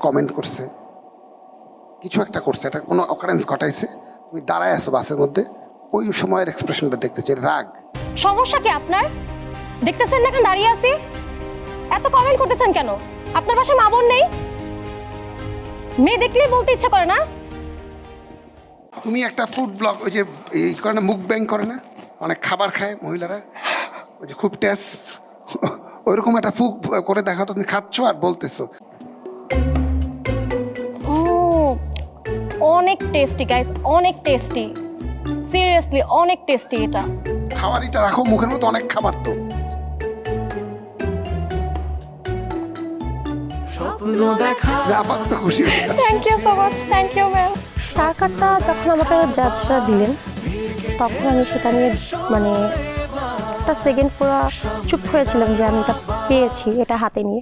Comment করছে, কিছু একটা করছে, এটা কোনো অকারেন্স ঘটাইছে, তুমি দাঁড়ায় আছো বাসের মধ্যে, ওই সময়ের এক্সপ্রেশনটা দেখতে চাই, রাগ। সমস্যা কি আপনার? দেখতেছেন না এখন দাঁড়িয়ে আছি, এত কমেন্ট করতেছেন কেন? আপনার বাসায় মা বোন নেই? মেয়ে দেখলেই বলতে ইচ্ছা করে না? তুমি একটা ফুড ব্লগ, ওই যে এই করে না, মুখ ব্যাং করে না, অনেক খাবার খায় মহিলারা, ওই যে খুব টেস্ট, ওইরকম একটা ফুড করে দেখাও, তুমি খাচ্ছ আর বলতেছো। অনেক টেস্টি গাইস, অনেক টেস্টি, সিরিয়াসলি অনেক টেস্টি। এটা খাবারইটা রাখো মুখের মতো, অনেক খাবার তো। আপাতত খুশি হয়ে thank you so much, thank you ma'am. Star কার্ডটা যখন আমাকে জাজরা দিলেন, তখন আমি সেটা নিয়ে মানে একটা সেকেন্ড পুরো চুপ হয়েছিলাম যে আমি এটা পেয়েছি, এটা হাতে নিয়ে।